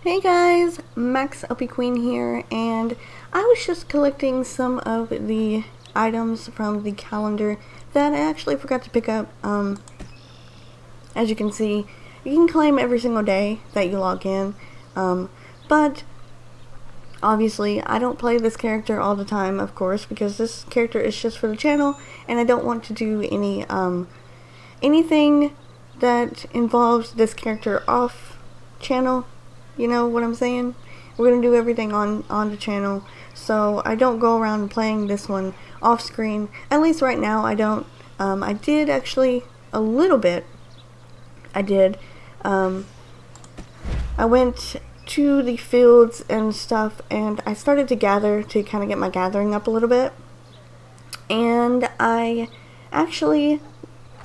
Hey guys, MaxLPQueen here, and I was just collecting some of the items from the calendar that I actually forgot to pick up. As you can see, you can claim every single day that you log in, but obviously I don't play this character all the time, of course, because this character is just for the channel, and I don't want to do anything that involves this character off channel. You know what I'm saying? We're gonna do everything on the channel, so I don't go around playing this one off screen. At least right now I don't. I did actually a little bit. I did. I went to the fields and stuff, and I started to gather to kind of get my gathering up a little bit. And I actually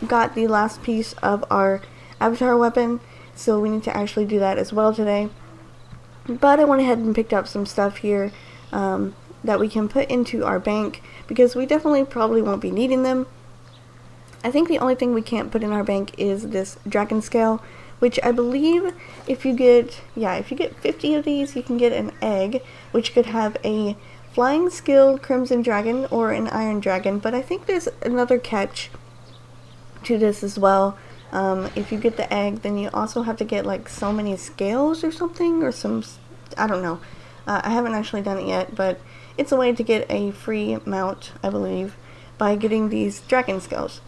got the last piece of our avatar weapon, so we need to actually do that as well today. But I went ahead and picked up some stuff here that we can put into our bank, because we definitely probably won't be needing them. I think the only thing we can't put in our bank is this dragon scale, which I believe if you get 50 of these, you can get an egg, which could have a flying skilled crimson dragon or an iron dragon. But I think there's another catch to this as well. If you get the egg, then you also have to get like so many scales or something, or some, I don't know. I haven't actually done it yet, but it's a way to get a free mount, I believe, by getting these dragon scales.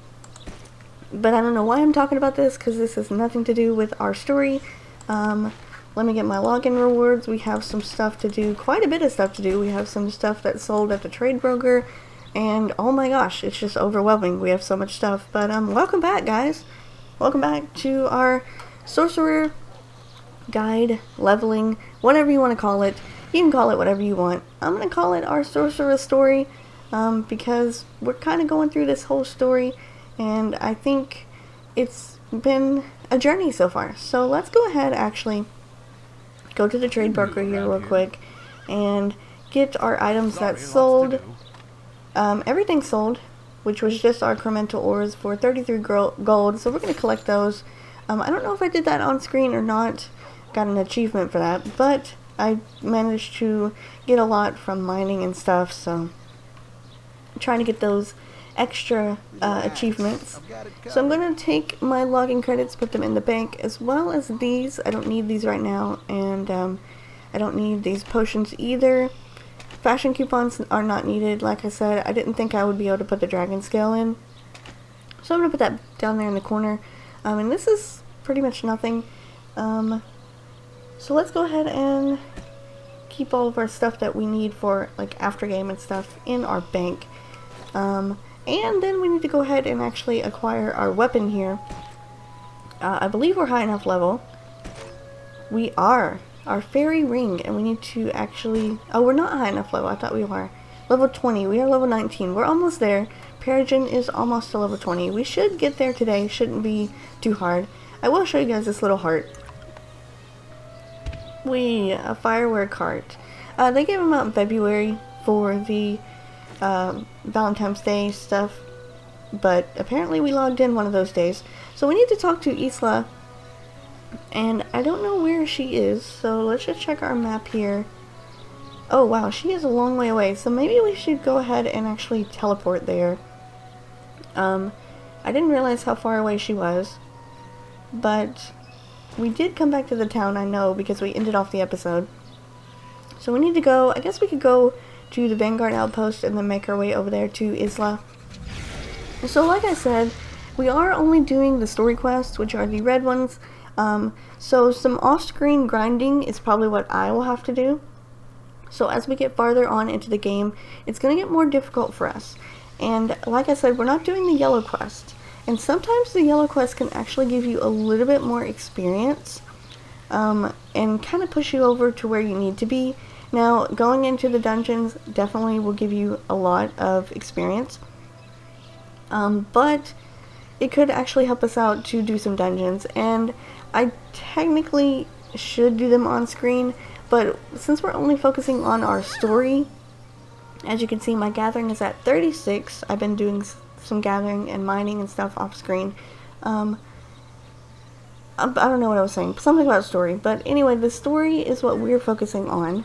But I don't know why I'm talking about this, because this has nothing to do with our story. Let me get my login rewards. We have some stuff to do, quite a bit of stuff to do. We have some stuff that's sold at the trade broker, and oh my gosh, it's just overwhelming. We have so much stuff. But welcome back, guys. Welcome back to our Sorcerer guide, leveling, whatever you want to call it. You can call it whatever you want. I'm going to call it our Sorcerer story, because we're kind of going through this whole story, and I think it's been a journey so far. So let's go ahead, actually, go to the trade broker here real quick, and get our items that sold. Everything sold, which was just our incremental ores for 33 gold, so we're going to collect those. I don't know if I did that on screen or not, got an achievement for that, but I managed to get a lot from mining and stuff, so I'm trying to get those extra achievements. So I'm going to take my login credits, put them in the bank, as well as these. I don't need these right now, and I don't need these potions either. Fashion coupons are not needed. Like I said, I didn't think I would be able to put the dragon scale in, so I'm going to put that down there in the corner. And this is pretty much nothing. So let's go ahead and keep all of our stuff that we need for like after game and stuff in our bank. And then we need to go ahead and actually acquire our weapon here. I believe we're high enough level. We are. Our fairy ring, and we need to actually, oh, we're not high enough level. I thought we were. Level 20. We are level 19. We're almost there. Peregrine is almost to level 20. We should get there today. Shouldn't be too hard. I will show you guys this little heart. A firework heart. They gave them out in February for the Valentine's Day stuff, but apparently we logged in one of those days. So we need to talk to Isla, and I don't know where she is, so let's just check our map here. Oh wow, she is a long way away, so maybe we should go ahead and actually teleport there. I didn't realize how far away she was, but we did come back to the town, I know, because we ended off the episode. So we need to go, I guess we could go to the Vanguard outpost and then make our way over there to Isla. So like I said, we are only doing the story quests, which are the red ones. So some off-screen grinding is probably what I will have to do. So as we get farther on into the game, it's going to get more difficult for us. And like I said, we're not doing the yellow quest. And sometimes the yellow quest can actually give you a little bit more experience, and kind of push you over to where you need to be. Now, going into the dungeons definitely will give you a lot of experience. But it could actually help us out to do some dungeons, and I technically should do them on screen, but since we're only focusing on our story, as you can see, my gathering is at 36. I've been doing some gathering and mining and stuff off screen. I don't know what I was saying. Something about story. But anyway, the story is what we're focusing on.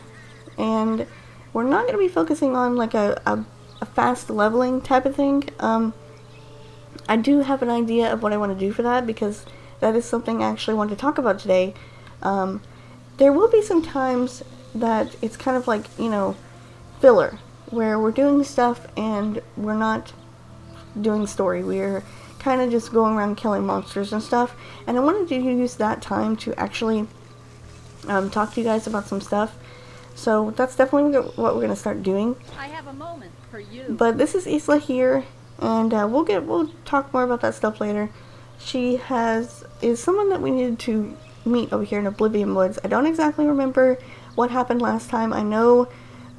And we're not going to be focusing on like a fast leveling type of thing. I do have an idea of what I want to do for that, because that is something I actually want to talk about today. There will be some times that it's kind of like, you know, filler, where we're doing stuff and we're not doing story. We're kind of just going around killing monsters and stuff, and I wanted to use that time to actually talk to you guys about some stuff. So that's definitely what we're going to start doing. I have a moment for you. But this is Isla here, and we'll talk more about that stuff later. She is someone that we needed to meet over here in Oblivion Woods. I don't exactly remember what happened last time. I know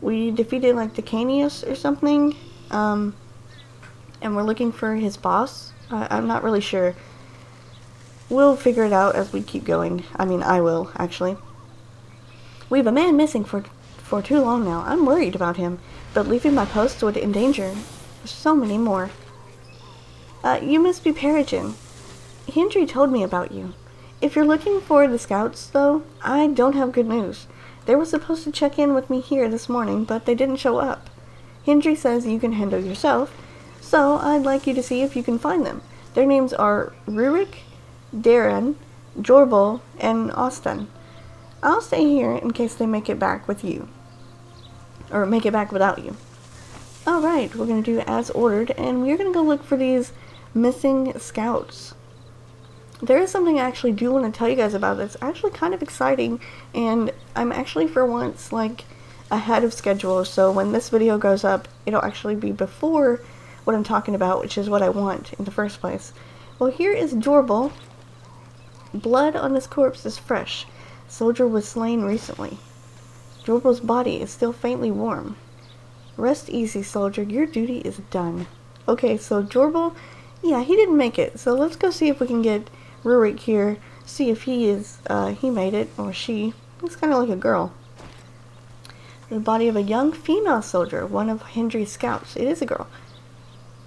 we defeated like Decanius or something, and we're looking for his boss. I'm not really sure. We'll figure it out as we keep going. I mean, I will, actually. We have a man missing for too long now. I'm worried about him, but leaving my post would endanger so many more. You must be Peregrine. Hendry told me about you. If you're looking for the scouts, though, I don't have good news. They were supposed to check in with me here this morning, but they didn't show up. Hendry says you can handle yourself, so I'd like you to see if you can find them. Their names are Rurik, Darren, Jorbel, and Austin. I'll stay here in case they make it back with you. Or make it back without you. Alright, we're going to do as ordered, and we're going to go look for these missing scouts. There is something I actually do want to tell you guys about that's actually kind of exciting, and I'm actually for once like ahead of schedule, so when this video goes up, it'll actually be before what I'm talking about, which is what I want in the first place. Well, here is Jorbel. Blood on his corpse is fresh. Soldier was slain recently. Jorbel's body is still faintly warm. Rest easy, soldier. Your duty is done. Okay, so Jorbel, yeah, he didn't make it. So let's go see if we can get Rurik here. See if he made it, or she. Looks kind of like a girl. The body of a young female soldier, one of Hendry's scouts. It is a girl.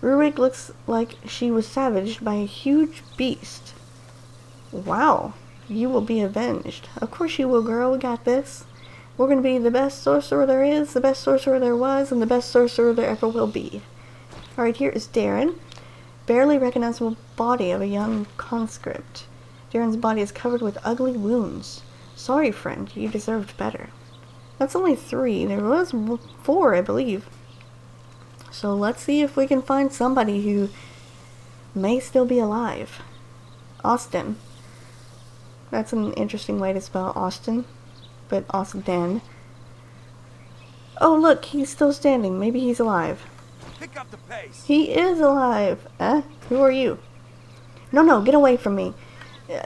Rurik looks like she was savaged by a huge beast. Wow. You will be avenged. Of course you will, girl. We got this. We're going to be the best sorcerer there is, the best sorcerer there was, and the best sorcerer there ever will be. Alright, here is Darren. Barely recognizable body of a young conscript. Darren's body is covered with ugly wounds. Sorry, friend. You deserved better. That's only 3. There was 4, I believe. So let's see if we can find somebody who may still be alive. Austin. That's an interesting way to spell Austin, but Austin. Oh, look, he's still standing. Maybe he's alive. Pick up the pace. He is alive. Who are you? No, get away from me.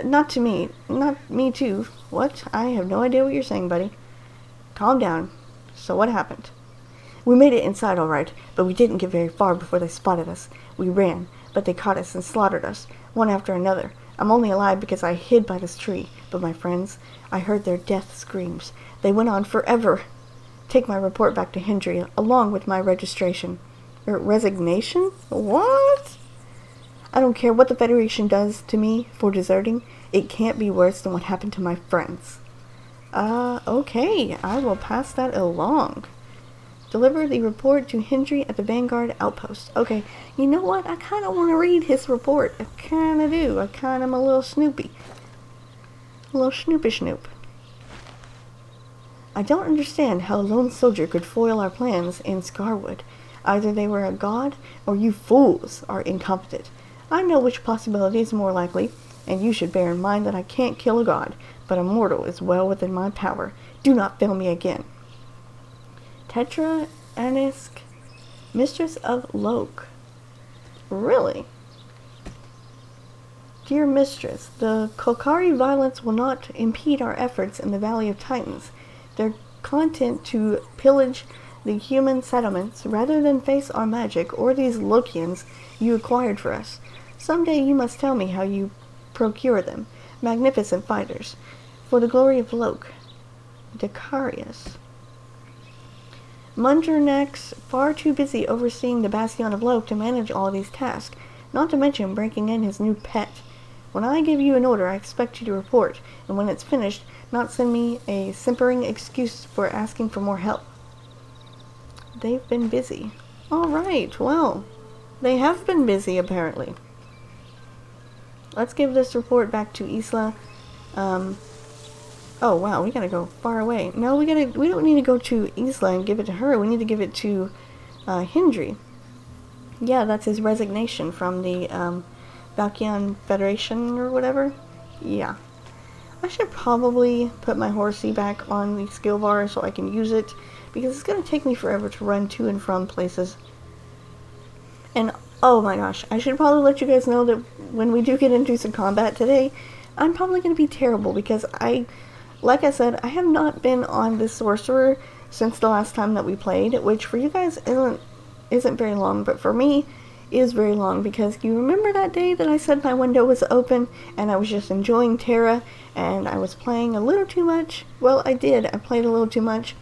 Not to me. Not me too. What? I have no idea what you're saying, buddy. Calm down. So what happened? We made it inside all right, but we didn't get very far before they spotted us. We ran, but they caught us and slaughtered us, one after another. I'm only alive because I hid by this tree, but my friends, I heard their death screams. They went on forever. Take my report back to Hendry, along with my registration. Resignation? What? I don't care what the Federation does to me for deserting. It can't be worse than what happened to my friends. Okay. I will pass that along. Deliver the report to Hendry at the Vanguard Outpost. Okay, you know what? I kind of want to read his report. I kind of do. I kind of am a little snoopy. A little snoop. I don't understand how a lone soldier could foil our plans in Scarwood. Either they were a god, or you fools are incompetent. I know which possibility is more likely, and you should bear in mind that I can't kill a god, but a mortal is well within my power. Do not fail me again. Tera, Anisk, Mistress of Loke. Really? Dear Mistress, the Kolkari violence will not impede our efforts in the Valley of Titans. Their content to pillage the human settlements rather than face our magic or these Lokians you acquired for us. Someday you must tell me how you procure them. Magnificent fighters. For the glory of Loke. Decarius. Mundernek's far too busy overseeing the Bastion of Loke to manage all these tasks, not to mention breaking in his new pet. When I give you an order, I expect you to report, and when it's finished, not send me a simpering excuse for asking for more help. They've been busy. Alright, well, they have been busy, apparently. Let's give this report back to Isla. Oh wow, we gotta go far away. No, we don't need to go to Isla and give it to her. We need to give it to Hendry. Yeah, that's his resignation from the Valkian Federation or whatever. Yeah. I should probably put my horsey back on the skill bar so I can use it, because it's gonna take me forever to run to and from places. And oh my gosh, I should probably let you guys know that when we do get into some combat today, I'm probably gonna be terrible, because like I said, I have not been on this Sorcerer since the last time that we played, which for you guys isn't very long, but for me is very long, because you remember that day that I said my window was open and I was just enjoying Tera and I was playing a little too much? Well, I did. I played a little too much.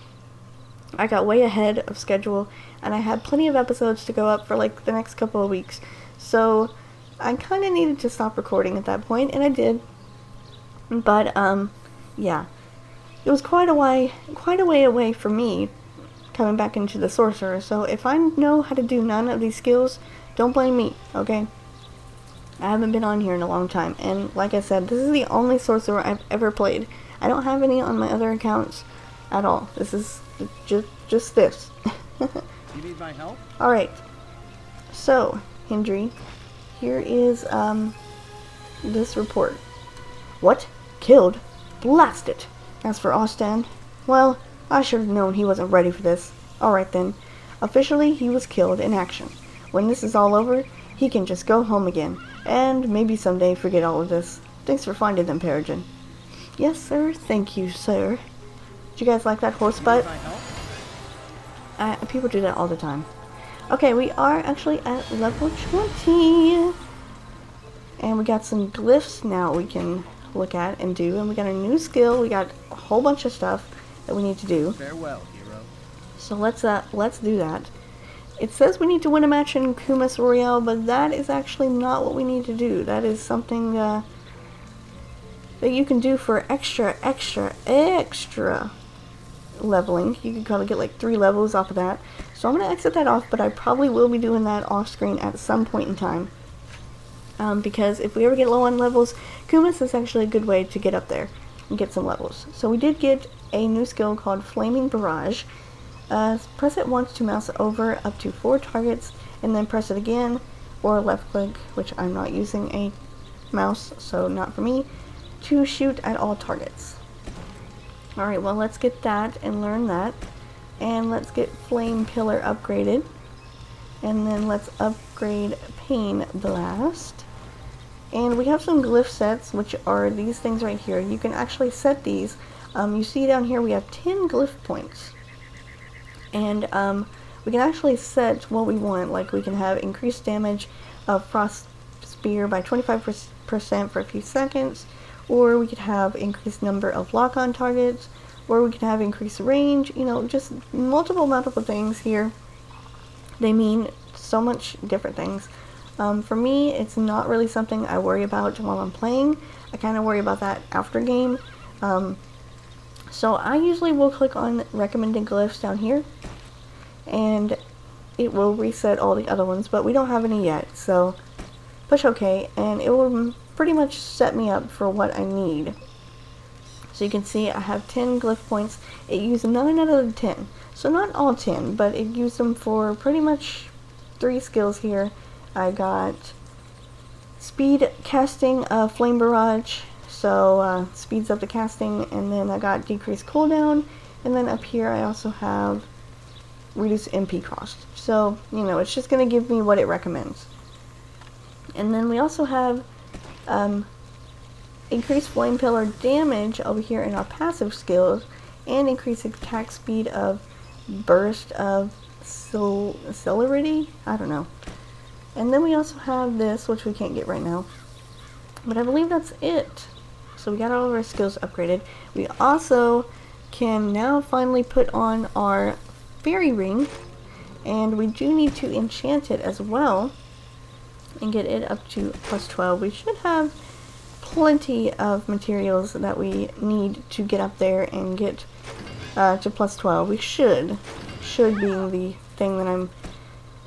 I got way ahead of schedule and I had plenty of episodes to go up for like the next couple of weeks. So I kind of needed to stop recording at that point, and I did. But yeah, it was quite a way away for me coming back into the Sorcerer. So if I know how to do none of these skills, don't blame me, okay? I haven't been on here in a long time, and like I said, this is the only Sorcerer I've ever played. I don't have any on my other accounts at all. This is just this. You need my help? Alright, so Hendry, here is this report. What? Killed? Blast it! As for Ostan, well, I should have known he wasn't ready for this. Alright then. Officially, he was killed in action. When this is all over, he can just go home again, and maybe someday forget all of this. Thanks for finding them, Peregrine. Yes, sir. Thank you, sir. Did you guys like that horse butt? People do that all the time. Okay, we are actually at level 20. And we got some glyphs now we can look at and do, and we got a new skill. We got a whole bunch of stuff that we need to do. Farewell, hero. So let's do that. It says we need to win a match in Kumas Royale, but that is actually not what we need to do. That is something that you can do for extra leveling. You can probably get like 3 levels off of that. So I'm going to exit that off, but I probably will be doing that off screen at some point in time. Because if we ever get low on levels, Kumas is actually a good way to get up there and get some levels. So we did get a new skill called Flaming Barrage. Press it once to mouse over up to 4 targets, and then press it again, or left click, which I'm not using a mouse, so not for me, to shoot at all targets. Alright, well let's get that and learn that. And let's get Flame Pillar upgraded. And then let's upgrade Pain Blast. And we have some glyph sets, which are these things right here. You can actually set these. You see down here we have 10 glyph points. And we can actually set what we want. Like we can have increased damage of Frost Spear by 25% for a few seconds. Or we could have increased number of lock-on targets. Or we could have increased range. You know, just multiple things here. They mean so much different things. For me, it's not really something I worry about while I'm playing. I kind of worry about that after game. So I usually will click on recommended glyphs down here, and it will reset all the other ones, but we don't have any yet. So push OK, and it will pretty much set me up for what I need. So you can see I have 10 glyph points. It used 9 out of the 10. So not all 10, but it used them for pretty much 3 skills here. I got speed casting Flame Barrage, so speeds up the casting, and then I got decreased cooldown, and then up here I also have reduce MP cost. So, you know, it's just going to give me what it recommends. And then we also have increased Flame Pillar damage over here in our passive skills, and increased attack speed of Burst of Celerity? I don't know. And then we also have this, which we can't get right now. But I believe that's it. So we got all of our skills upgraded. We also can now finally put on our Fairy Ring. And we do need to enchant it as well. And get it up to plus 12. We should have plenty of materials that we need to get up there and get to plus 12. We should being the thing that I'm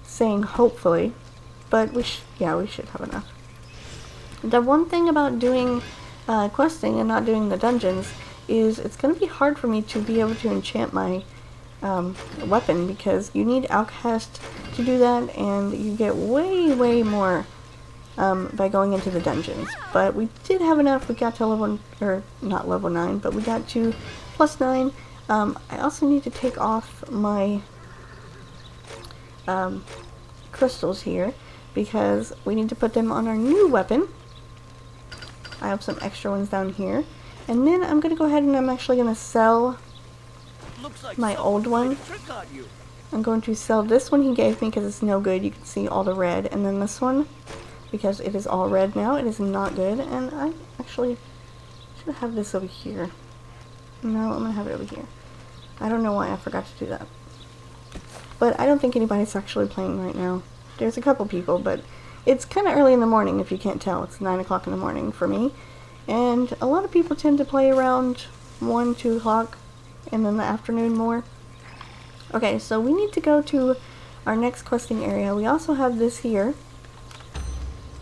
saying hopefully, but we should have enough. The one thing about doing questing and not doing the dungeons is it's going to be hard for me to be able to enchant my weapon, because you need Alchest to do that, and you get way more by going into the dungeons. But we did have enough. We got to level, or not level 9, but we got to plus 9. I also need to take off my crystals here, because we need to put them on our new weapon. I have some extra ones down here. And then I'm going to go ahead and I'm actually going to sell my old one. I'm going to sell this one he gave me because it's no good. You can see all the red. And then this one, because it is all red now, it is not good. And I actually should have this over here. No, I'm going to have it over here. I don't know why I forgot to do that. But I don't think anybody's actually playing right now. There's a couple people, but it's kind of early in the morning if you can't tell. It's 9 o'clock in the morning for me. And a lot of people tend to play around 1, 2 o'clock, and then the afternoon more. Okay, so we need to go to our next questing area. We also have this here,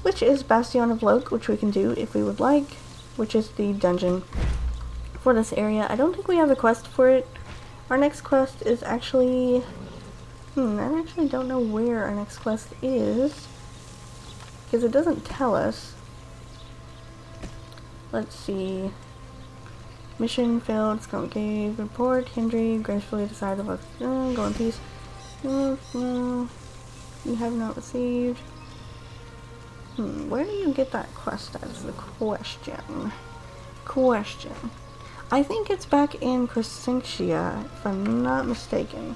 which is Bastion of Loke, which we can do if we would like, which is the dungeon for this area. I don't think we have a quest for it. Our next quest is actually... I actually don't know where our next quest is, because it doesn't tell us. Let's see. Mission failed, Skunk Cave, report, Hendry, gracefully decided about go in peace. No, you have not received. Where do you get that quest at is the question. I think it's back in Crescentia, if I'm not mistaken.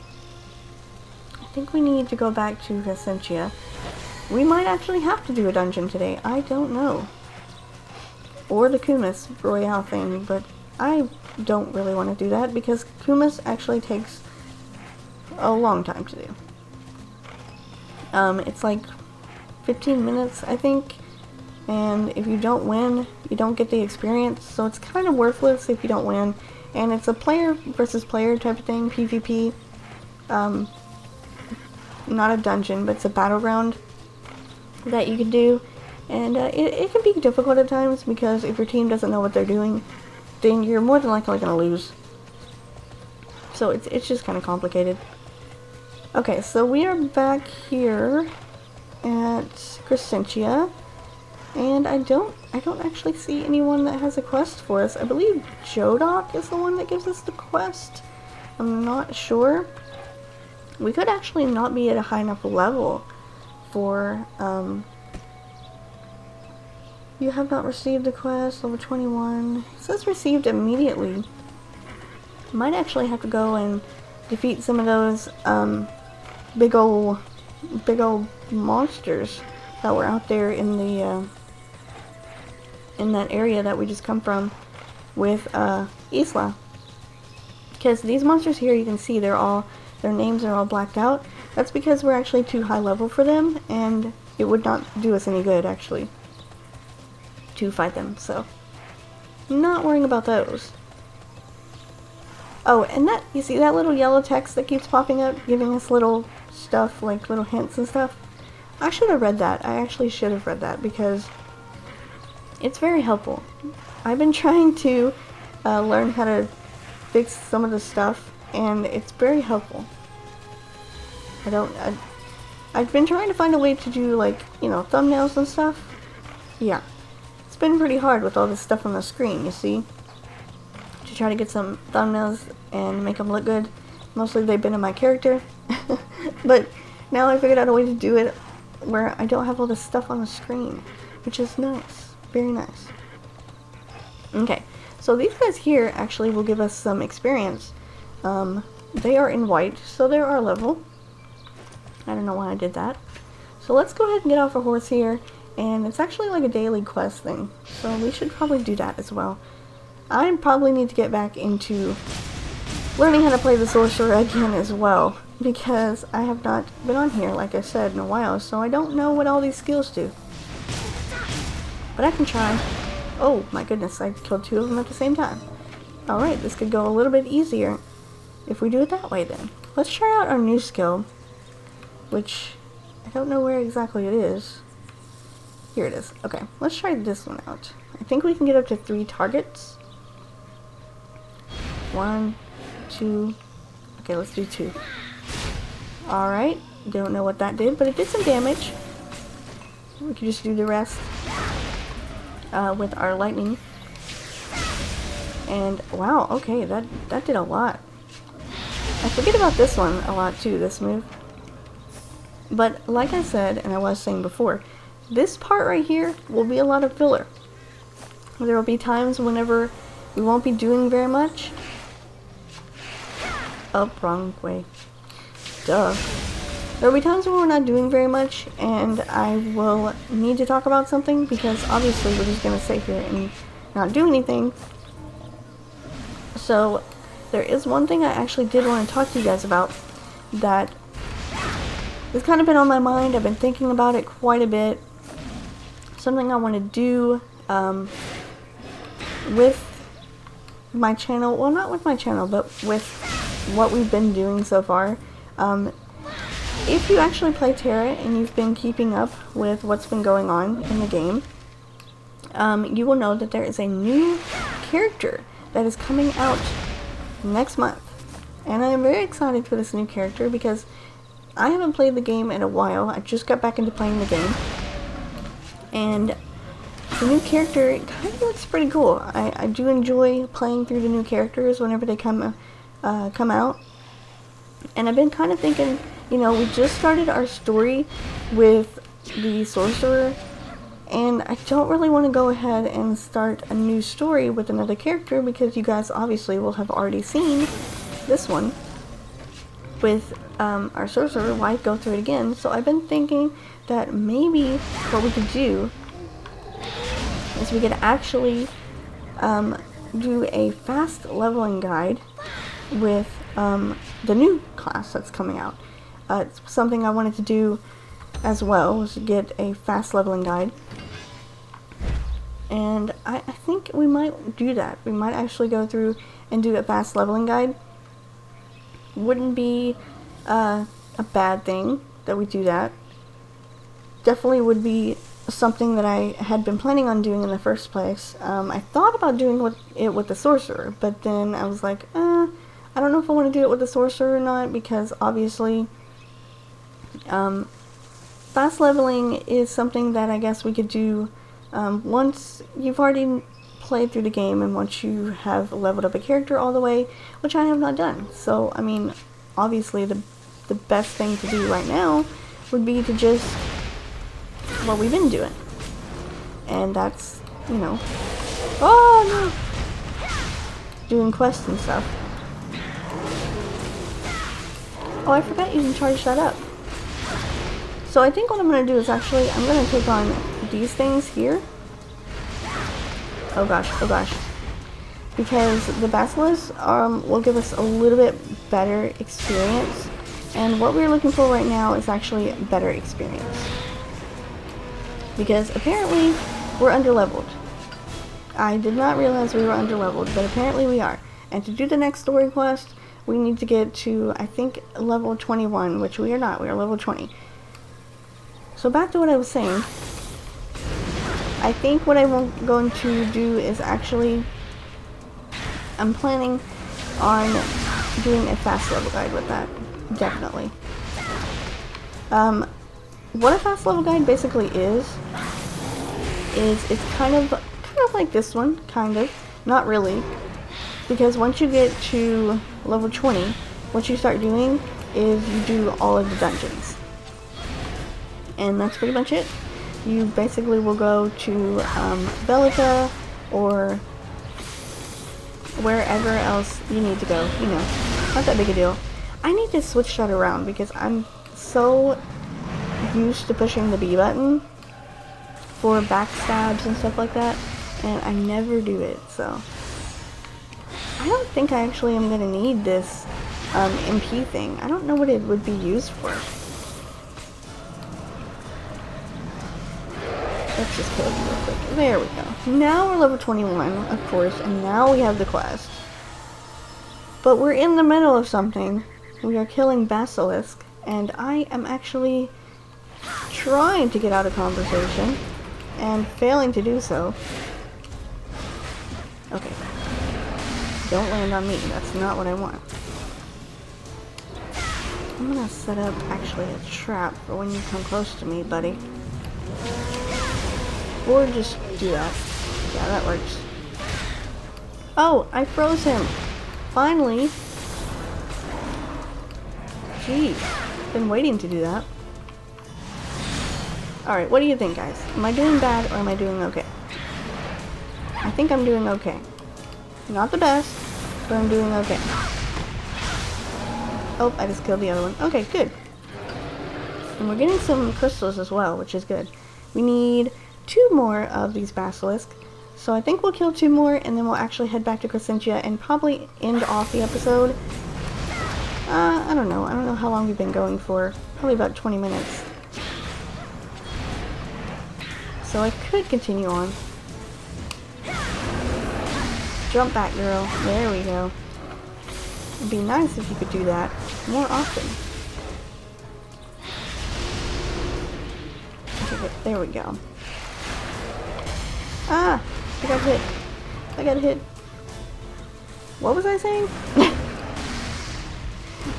I think we need to go back to Crescentia. We might actually have to do a dungeon today. I don't know. Or the Kumis Royale thing, but I don't really want to do that because Kumis actually takes a long time to do. It's like 15 minutes, I think, and if you don't win, you don't get the experience, so it's kind of worthless if you don't win. And it's a player versus player type of thing, PvP. Not a dungeon, but it's a battleground that you can do. And it can be difficult at times, because if your team doesn't know what they're doing, then you're more than likely going to lose. So it's just kind of complicated. Okay, so we are back here at Crescentia, and I don't actually see anyone that has a quest for us. I believe Jodok is the one that gives us the quest. I'm not sure. We could actually not be at a high enough level for you have not received the quest, level 21. It says received immediately. Might actually have to go and defeat some of those big old monsters that were out there in the in that area that we just come from with Isla. Because these monsters here, you can see their names are all blacked out. That's because we're actually too high level for them, and it would not do us any good actually to fight them, so not worrying about those. Oh, and that, you see that little yellow text that keeps popping up, giving us little stuff, like little hints and stuff? I should have read that. I actually should have read that, because it's very helpful. I've been trying to learn how to fix some of the stuff, and it's very helpful. I've been trying to find a way to do, like, you know, thumbnails and stuff. Yeah. It's been pretty hard with all this stuff on the screen, you see? To try to get some thumbnails and make them look good. Mostly they've been in my character. But now I figured out a way to do it where I don't have all this stuff on the screen, which is nice. Very nice. Okay, so these guys here actually will give us some experience. They are in white, so they're our level. I don't know why I did that. So let's go ahead and get off our horse here. And it's actually like a daily quest thing, so we should probably do that as well. I probably need to get back into learning how to play the Sorcerer again as well, because I have not been on here, like I said, in a while, so I don't know what all these skills do. But I can try. Oh my goodness, I killed 2 of them at the same time. Alright, this could go a little bit easier if we do it that way then. Let's try out our new skill, which I don't know where exactly it is. Here it is. Okay, let's try this one out. I think we can get up to 3 targets. 1, 2. Okay, let's do 2. Alright, don't know what that did, but it did some damage. We can just do the rest with our lightning. And wow, okay, that did a lot. I forget about this one a lot too, this move. But like I said, and I was saying before, this part right here will be a lot of filler. There will be times whenever we won't be doing very much. Oh, wrong way. Duh. There will be times when we're not doing very much, and I will need to talk about something, because obviously we're just going to sit here and not do anything. So, there is one thing I actually did want to talk to you guys about that has kind of been on my mind. I've been thinking about it quite a bit. Something I want to do with my channel. Well, not with my channel, but with what we've been doing so far. If you actually play Tera and you've been keeping up with what's been going on in the game, you will know that there is a new character that is coming out next month. And I am very excited for this new character because I haven't played the game in a while. I just got back into playing the game. And the new character kind of looks pretty cool. I do enjoy playing through the new characters whenever they come out. And I've been kind of thinking, you know, we just started our story with the Sorcerer, and I don't really want to go ahead and start a new story with another character because you guys obviously will have already seen this one with our Sorcerer. Why go through it again? So I've been thinking that maybe what we could do is we could actually do a fast leveling guide with the new class that's coming out. It's something I wanted to do as well, was to get a fast leveling guide. And I think we might do that. We might actually go through and do a fast leveling guide. Wouldn't be a bad thing that we do that. Definitely would be something that I had been planning on doing in the first place. I thought about doing it with the Sorcerer, but then I was like, I don't know if I want to do it with the Sorcerer or not, because obviously fast leveling is something that I guess we could do once you've already played through the game and once you have leveled up a character all the way, which I have not done. So, I mean, obviously the best thing to do right now would be to just what we've been doing. And that's, you know, oh no, doing quests and stuff. Oh, I forgot you can charge that up. So I think what I'm going to do is actually, I'm going to take on these things here. Oh gosh. Because the Basilisks will give us a little bit better experience. And what we're looking for right now is actually better experience. Because apparently we're underleveled. I did not realize we were underleveled, but apparently we are. And to do the next story quest, we need to get to, I think, level 21, which we are not. We are level 20. So back to what I was saying. I think what I'm going to do is actually, I'm planning on doing a fast level guide with that. Definitely. What a fast level guide basically is it's kind of like this one, kind of. Not really. Because once you get to level 20, what you start doing is you do all of the dungeons. And that's pretty much it. You basically will go to Bellica or wherever else you need to go. You know, not that big a deal. I need to switch that around because I'm so used to pushing the B button for backstabs and stuff like that, and I never do it, so I don't think I actually am going to need this MP thing. I don't know what it would be used for. Let's let's just kill you real quick. There we go. Now we're level 21, of course, and now we have the quest. But we're in the middle of something. We are killing Basilisk, and I am actually trying to get out of conversation and failing to do so. Okay. Don't land on me. That's not what I want. I'm gonna set up actually a trap for when you come close to me, buddy. Or just do that. Yeah, that works. Oh, I froze him. Finally. Jeez. Been waiting to do that. Alright, what do you think, guys? Am I doing bad or am I doing okay? I think I'm doing okay. Not the best, but I'm doing okay. Oh, I just killed the other one. Okay, good. And we're getting some crystals as well, which is good. We need 2 more of these basilisks. So I think we'll kill 2 more, and then we'll actually head back to Crescentia and probably end off the episode. I don't know. I don't know how long we've been going for. Probably about 20 minutes. So I could continue on. Jump back, girl. There we go. It'd be nice if you could do that more often. Okay, there we go. Ah! I got hit. I got hit. What was I saying?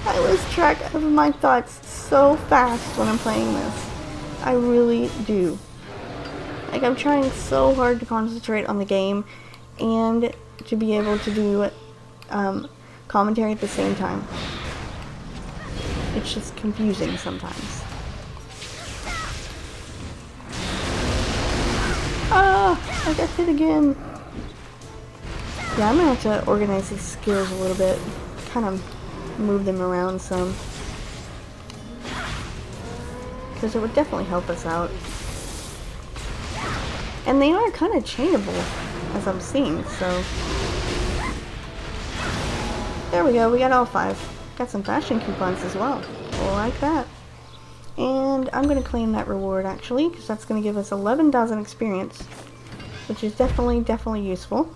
I lose track of my thoughts so fast when I'm playing this. I really do. Like, I'm trying so hard to concentrate on the game and to be able to do commentary at the same time. It's just confusing sometimes. Ah! I got hit again. Yeah, I'm gonna have to organize these skills a little bit. Kind of move them around some. Because it would definitely help us out. And they are kind of chainable, as I'm seeing, so. There we go, we got all 5. Got some fashion coupons as well. Like that. And I'm going to claim that reward, actually, because that's going to give us 11,000 experience. Which is definitely useful.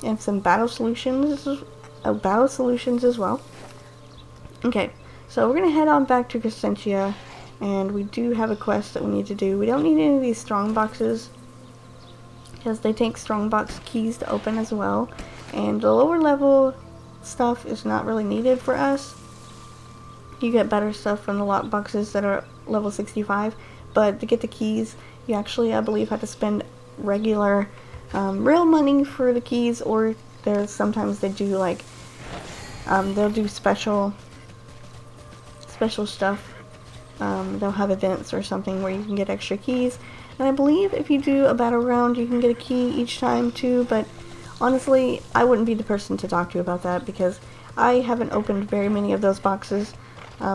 And some battle solutions as well. Okay, so we're going to head on back to Crescentia. And we do have a quest that we need to do. We don't need any of these strong boxes, because they take strongbox keys to open as well, and the lower level stuff is not really needed for us. You get better stuff from the lock boxes that are level 65, but to get the keys you actually, I believe, have to spend regular real money for the keys, or there's sometimes they do like they'll do special stuff. They'll have events or something where you can get extra keys. And I believe if you do a battle round, you can get a key each time too, but honestly, I wouldn't be the person to talk to about that, because I haven't opened very many of those boxes,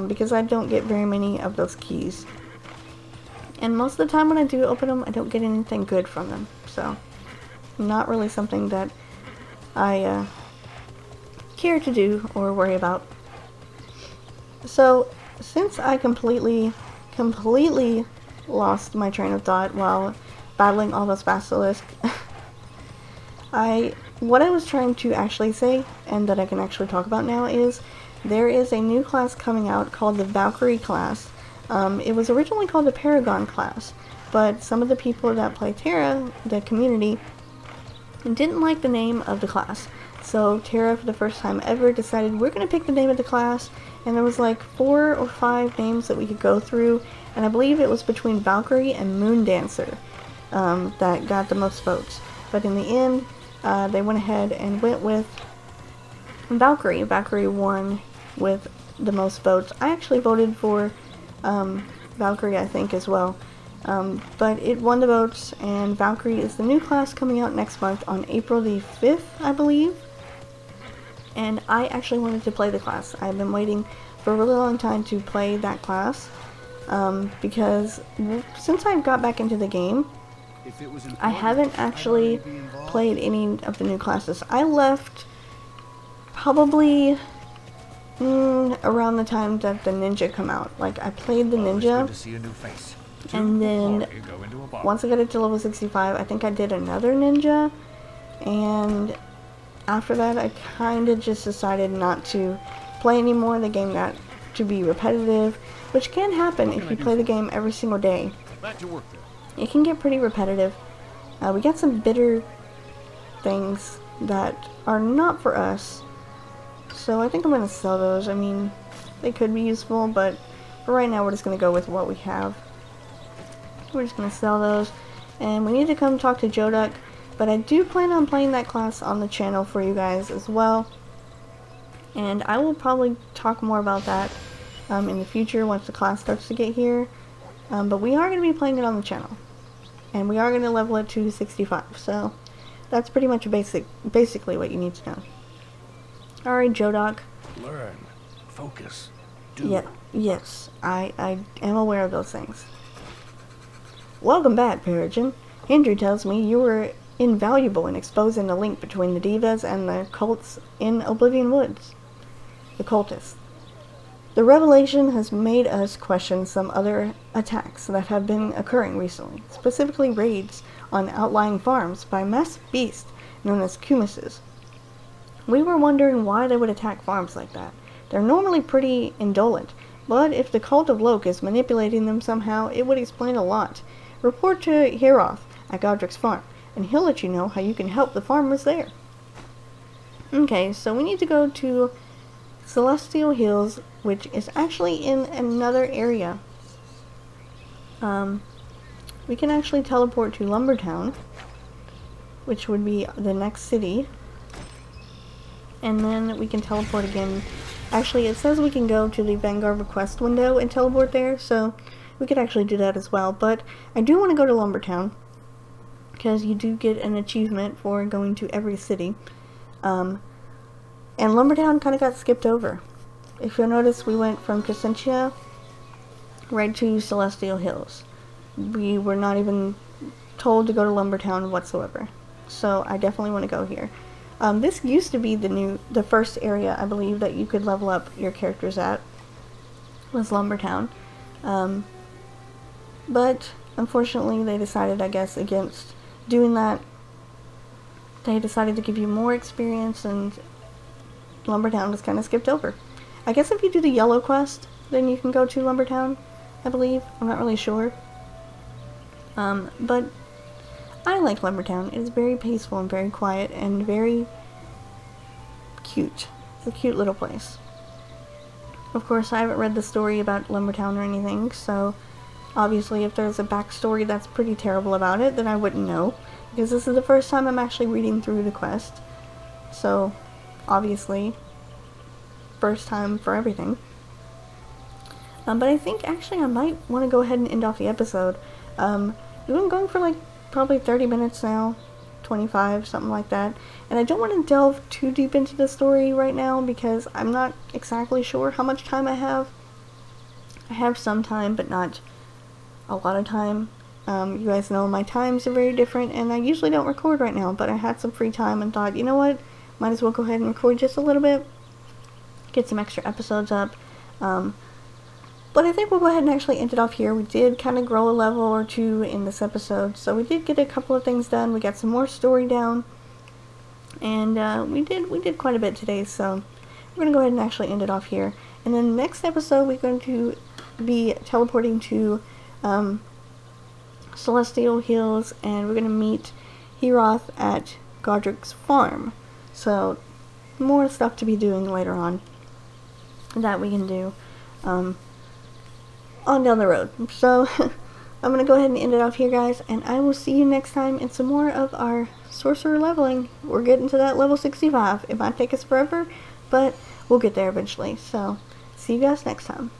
because I don't get very many of those keys. And most of the time when I do open them, I don't get anything good from them, so not really something that I care to do or worry about. So, since I completely lost my train of thought while battling all those basilisks, what I was trying to actually say, and that I can actually talk about now, is there is a new class coming out called the Valkyrie class. It was originally called the Paragon class, but some of the people that play Tera, the community, didn't like the name of the class. So Tera, for the first time ever, decided we're going to pick the name of the class, and there was like 4 or 5 names that we could go through, and I believe it was between Valkyrie and Moon Dancer that got the most votes. But in the end, they went ahead and went with Valkyrie. Valkyrie won with the most votes. I actually voted for Valkyrie, I think, as well. But it won the votes, and Valkyrie is the new class coming out next month on April the 5th, I believe. And I actually wanted to play the class. I've been waiting for a really long time to play that class, because since I got back into the game, I haven't actually played any of the new classes. I left probably around the time that the ninja come out. Like, I played the ninja And then Go into a bar. once I got it to level 65, I think I did another ninja, and after that I kind of just decided not to play anymore. The game got to be repetitive, which can happen if you play the game every single day. Back to work then. It can get pretty repetitive. We got some bitter things that are not for us, so I think I'm going to sell those. I mean, they could be useful, but for right now we're just going to go with what we have. We're just going to sell those, and we need to come talk to Joduck, but I do plan on playing that class on the channel for you guys as well, and I will probably talk more about that in the future once the class starts to get here, but we are going to be playing it on the channel, and we are going to level it to 65, so that's pretty much basically what you need to know. Alright, Joduck. Learn. Focus. Do. Yes, I am aware of those things. Welcome back, Peregrine. Hendry tells me you were invaluable in exposing the link between the divas and the cults in Oblivion Woods. The cultists. The revelation has made us question some other attacks that have been occurring recently, specifically raids on outlying farms by massive beasts known as kumisses. We were wondering why they would attack farms like that. They're normally pretty indolent, but if the cult of Loke is manipulating them somehow, it would explain a lot. Report to Heroth at Godric's farm, and he'll let you know how you can help the farmers there. Okay, so we need to go to Celestial Hills, which is actually in another area. We can actually teleport to Lumbertown, which would be the next city. And then we can teleport again. Actually, it says we can go to the Vanguard request window and teleport there, so we could actually do that as well. But I do want to go to Lumbertown, because you do get an achievement for going to every city. And Lumbertown kind of got skipped over. If you'll notice, we went from Crescentia right to Celestial Hills. We were not even told to go to Lumbertown whatsoever. So I definitely want to go here. This used to be the first area, I believe, that you could level up your characters at, was Lumbertown. But unfortunately they decided, I guess, against doing that. They decided to give you more experience, and Lumbertown was kind of skipped over. I guess if you do the yellow quest, then you can go to Lumbertown, I believe. I'm not really sure. But I like Lumbertown. It is very peaceful and very quiet and very cute. It's a cute little place. Of course, I haven't read the story about Lumbertown or anything, so obviously if there's a backstory that's pretty terrible about it, then I wouldn't know, because this is the first time I'm actually reading through the quest. So, obviously, first time for everything. But I think actually I might want to go ahead and end off the episode. We've been going for like probably 30 minutes now, 25, something like that. And I don't want to delve too deep into the story right now, because I'm not exactly sure how much time I have. I have some time, but not a lot of time. You guys know my times are very different, and I usually don't record right now, but I had some free time and thought, you know what, might as well go ahead and record just a little bit, get some extra episodes up. But I think we'll go ahead and actually end it off here. We did kind of grow a level or two in this episode, so we did get a couple of things done. We got some more story down, and we did quite a bit today, so we're going to go ahead and actually end it off here. And then next episode we're going to be teleporting to Celestial Hills, and we're going to meet Heroth at Godric's farm. So more stuff to be doing later on that we can do on down the road. So I'm going to go ahead and end it off here, guys, and I will see you next time in some more of our Sorcerer leveling. We're getting to that level 65. It might take us forever, but we'll get there eventually. So see you guys next time.